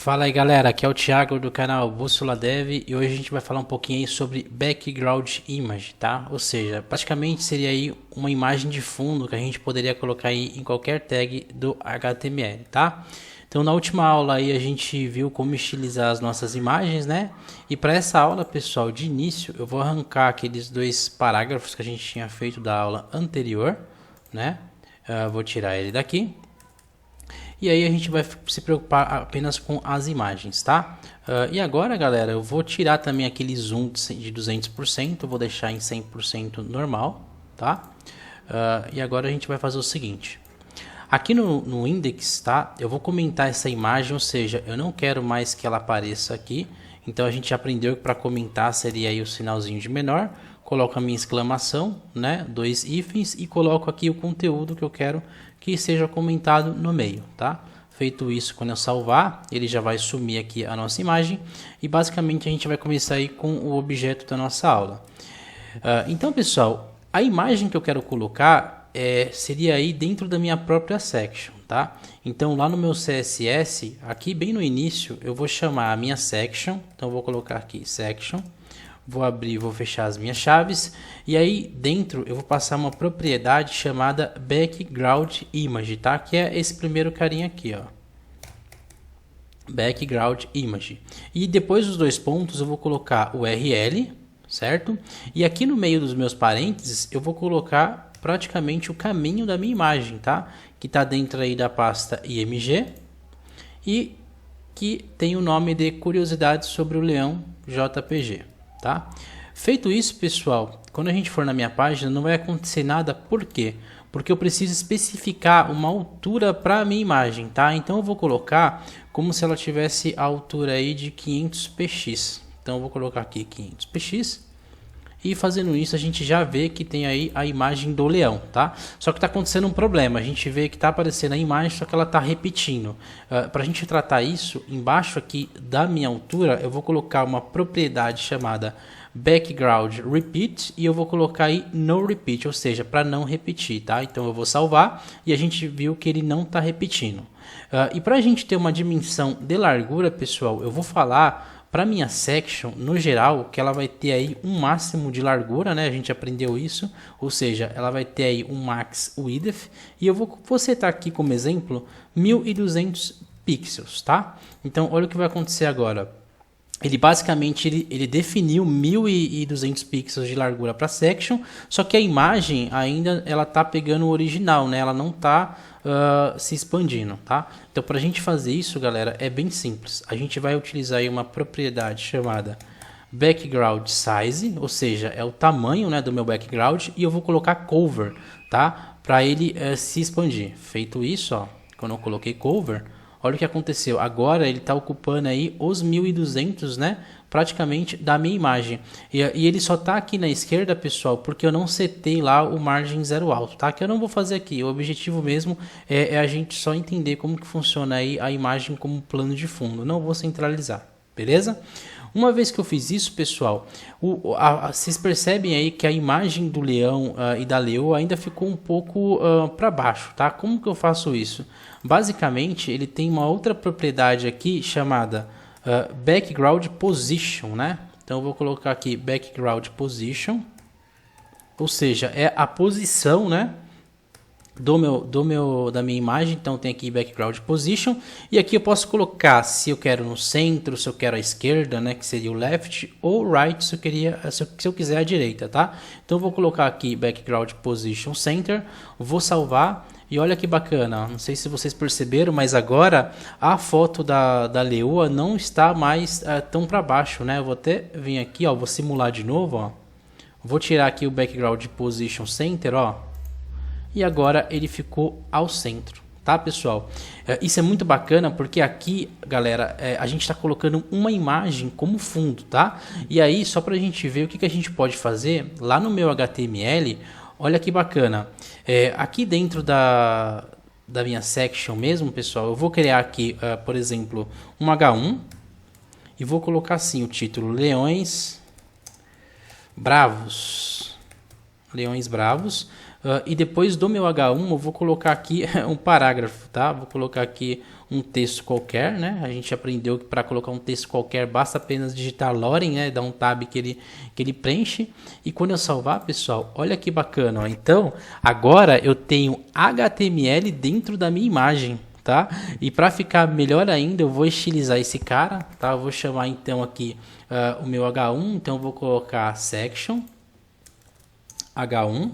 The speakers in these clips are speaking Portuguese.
Fala aí galera, aqui é o Thiago do canal Bússola Dev e hoje a gente vai falar um pouquinho aí sobre Background Image, tá? Ou seja, praticamente seria aí uma imagem de fundo que a gente poderia colocar aí em qualquer tag do HTML, tá? Então na última aula aí a gente viu como estilizar as nossas imagens, né? E para essa aula, pessoal, de início eu vou arrancar aqueles dois parágrafos que a gente tinha feito da aula anterior, né? Vou tirar ele daqui. E aí a gente vai se preocupar apenas com as imagens, tá? E agora, galera, eu vou tirar também aquele zoom de 200%, eu vou deixar em 100% normal, tá? E agora a gente vai fazer o seguinte. Aqui no index, tá? Eu vou comentar essa imagem, ou seja, eu não quero mais que ela apareça aqui. Então a gente aprendeu que para comentar seria aí o sinalzinho de menor. Coloco a minha exclamação, né? 2 hífens e coloco aqui o conteúdo que eu quero que seja comentado no meio, tá? Feito isso, quando eu salvar, ele já vai sumir aqui a nossa imagem e basicamente a gente vai começar aí com o objeto da nossa aula. Então, pessoal, a imagem que eu quero colocar seria aí dentro da minha própria section, tá? Então, lá no meu CSS, aqui bem no início, eu vou chamar a minha section, então eu vou colocar aqui section. Vou abrir, vou fechar as minhas chaves e aí dentro eu vou passar uma propriedade chamada Background Image, tá? Que é esse primeiro carinha aqui, ó. Background Image. E depois dos dois pontos eu vou colocar o URL, certo? E aqui no meio dos meus parênteses eu vou colocar praticamente o caminho da minha imagem, tá? Que está dentro aí da pasta IMG e que tem o nome de curiosidades sobre o leão JPG. Tá? Feito isso, pessoal, quando a gente for na minha página não vai acontecer nada, por quê? Porque eu preciso especificar uma altura para a minha imagem, tá? Então eu vou colocar como se ela tivesse a altura aí de 500 px. Então eu vou colocar aqui 500 px. E fazendo isso a gente já vê que tem aí a imagem do leão, tá? Só que está acontecendo um problema, a gente vê que está aparecendo a imagem, só que ela está repetindo. Para a gente tratar isso, embaixo aqui da minha altura, eu vou colocar uma propriedade chamada Background Repeat e eu vou colocar aí No Repeat, ou seja, para não repetir, tá? Então eu vou salvar e a gente viu que ele não está repetindo. E para a gente ter uma dimensão de largura, pessoal, eu vou falar para minha section, no geral, que ela vai ter aí um máximo de largura, né? A gente aprendeu isso, ou seja, ela vai ter aí um max width e eu vou setar aqui como exemplo 1200 pixels, tá? Então, olha o que vai acontecer agora. Ele basicamente ele definiu 1200 pixels de largura para section, só que a imagem ainda ela tá pegando o original, né? Ela não tá se expandindo, tá? Então para a gente fazer isso, galera, é bem simples. A gente vai utilizar aí uma propriedade chamada background size, ou seja, é o tamanho, né, do meu background, e eu vou colocar cover, tá? Para ele se expandir. Feito isso, ó, quando eu coloquei cover, olha o que aconteceu. Agora ele está ocupando aí os 1200, né? Praticamente da minha imagem. E ele só está aqui na esquerda, pessoal, porque eu não setei lá o margem zero alto, tá? Que eu não vou fazer aqui. O objetivo mesmo é a gente só entender como que funciona aí a imagem como plano de fundo. Não vou centralizar, beleza? Uma vez que eu fiz isso, pessoal, vocês percebem aí que a imagem do leão e da leoa ainda ficou um pouco para baixo, tá? Como que eu faço isso? Basicamente, ele tem uma outra propriedade aqui chamada background position, né? Então eu vou colocar aqui background position, ou seja, é a posição, né, da minha imagem. Então tem aqui background position e aqui eu posso colocar se eu quero no centro, se eu quero à esquerda, né, que seria o left, ou right se eu quiser à direita, tá? Então eu vou colocar aqui background position center, vou salvar. E olha que bacana, não sei se vocês perceberam, mas agora a foto da leoa não está mais tão para baixo, né? Eu vou até vir aqui, ó, vou simular de novo, ó. Vou tirar aqui o background position center, ó. E agora ele ficou ao centro, tá, pessoal? Isso é muito bacana porque aqui, galera, a gente está colocando uma imagem como fundo, tá? E aí, só para a gente ver o que a gente pode fazer, lá no meu HTML, olha que bacana. Aqui dentro da minha section mesmo, pessoal, eu vou criar aqui, por exemplo, um H1 e vou colocar assim o título Leões Bravos. Leões Bravos. E depois do meu H1 eu vou colocar aqui um parágrafo, tá? Vou colocar aqui um texto qualquer, né? A gente aprendeu que para colocar um texto qualquer basta apenas digitar Loren, né? Dar um tab que ele preenche. E quando eu salvar, pessoal, olha que bacana, ó. Então, agora eu tenho HTML dentro da minha imagem, tá? E para ficar melhor ainda, eu vou estilizar esse cara, tá? Eu vou chamar então aqui o meu H1, então eu vou colocar section H1.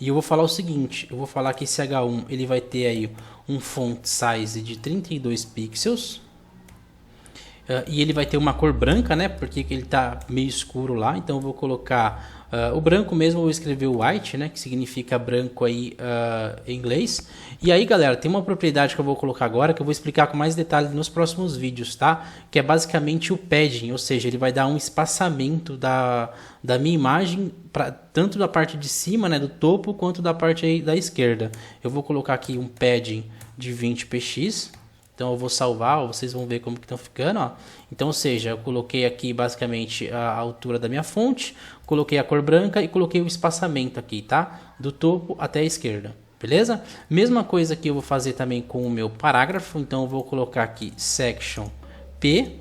E eu vou falar o seguinte, eu vou falar que esse H1 ele vai ter aí um font size de 32 pixels. E ele vai ter uma cor branca, né? Porque ele está meio escuro lá. Então eu vou colocar o branco mesmo, eu vou escrever white, né? Que significa branco aí em inglês. E aí, galera, tem uma propriedade que eu vou colocar agora que eu vou explicar com mais detalhes nos próximos vídeos, tá? Que é basicamente o padding, ou seja, ele vai dar um espaçamento da minha imagem, tanto da parte de cima, né? Do topo, quanto da parte aí da esquerda. Eu vou colocar aqui um padding de 20 px. Então eu vou salvar, ó, vocês vão ver como que estão ficando, ó. Então, ou seja, eu coloquei aqui basicamente a altura da minha fonte, coloquei a cor branca e coloquei o espaçamento aqui, tá? Do topo até a esquerda, beleza? Mesma coisa que eu vou fazer também com o meu parágrafo, então eu vou colocar aqui section P.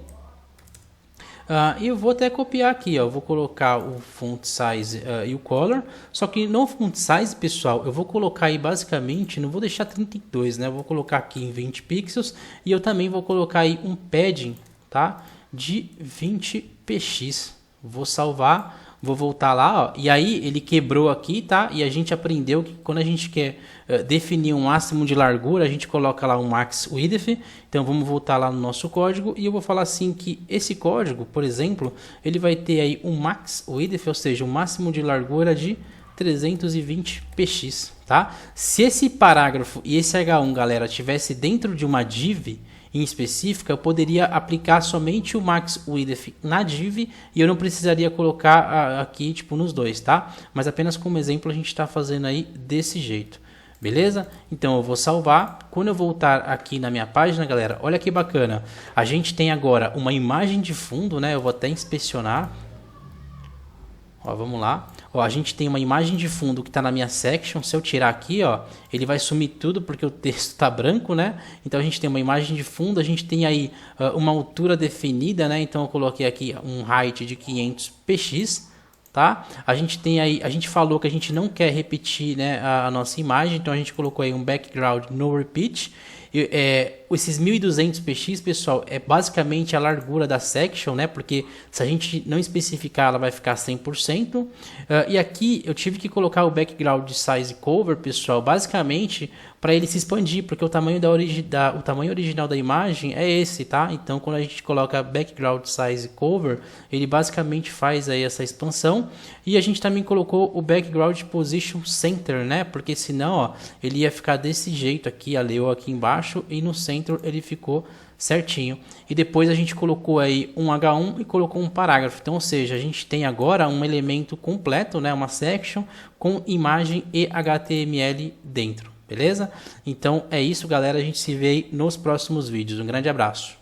E eu vou até copiar aqui, ó. Eu vou colocar o font size e o color. Só que no font size, pessoal, eu vou colocar aí basicamente, não vou deixar 32, né? Eu vou colocar aqui em 20 pixels e eu também vou colocar aí um padding, tá? De 20 px. Vou salvar. Vou voltar lá, ó, e aí ele quebrou aqui, tá? E a gente aprendeu que quando a gente quer definir um máximo de largura, a gente coloca lá um max width. Então vamos voltar lá no nosso código e eu vou falar assim que esse código, por exemplo, ele vai ter aí um max width, ou seja, um máximo de largura de 320 px, tá? Se esse parágrafo e esse H1, galera, tivesse dentro de uma div em específica, eu poderia aplicar somente o max width na div e eu não precisaria colocar aqui tipo nos dois, tá? Mas apenas como exemplo a gente está fazendo aí desse jeito, beleza? Então eu vou salvar. Quando eu voltar aqui na minha página, galera, olha que bacana. A gente tem agora uma imagem de fundo, né? Eu vou até inspecionar. Ó, vamos lá. Ó, a gente tem uma imagem de fundo que está na minha section. Se eu tirar aqui, ó, ele vai sumir tudo porque o texto está branco, né? Então a gente tem uma imagem de fundo, a gente tem aí uma altura definida, né? Então eu coloquei aqui um height de 500 px, tá? A gente tem aí, a gente falou que a gente não quer repetir, né, a nossa imagem, então a gente colocou aí um background no repeat. Esses 1200 px, pessoal, é basicamente a largura da section, né? Porque se a gente não especificar, ela vai ficar 100%. E aqui eu tive que colocar o background size cover, pessoal, basicamente para ele se expandir, porque o tamanho o tamanho original da imagem é esse, tá? Então, quando a gente coloca background size cover, ele basicamente faz aí essa expansão. E a gente também colocou o background position center, né? Porque senão, ó, ele ia ficar desse jeito aqui, a Leo aqui embaixo, e no centro ele ficou certinho. E depois a gente colocou aí um H1 e colocou um parágrafo. Então, ou seja, a gente tem agora um elemento completo, né? Uma section com imagem e HTML dentro. Beleza? Então é isso, galera. A gente se vê aí nos próximos vídeos. Um grande abraço.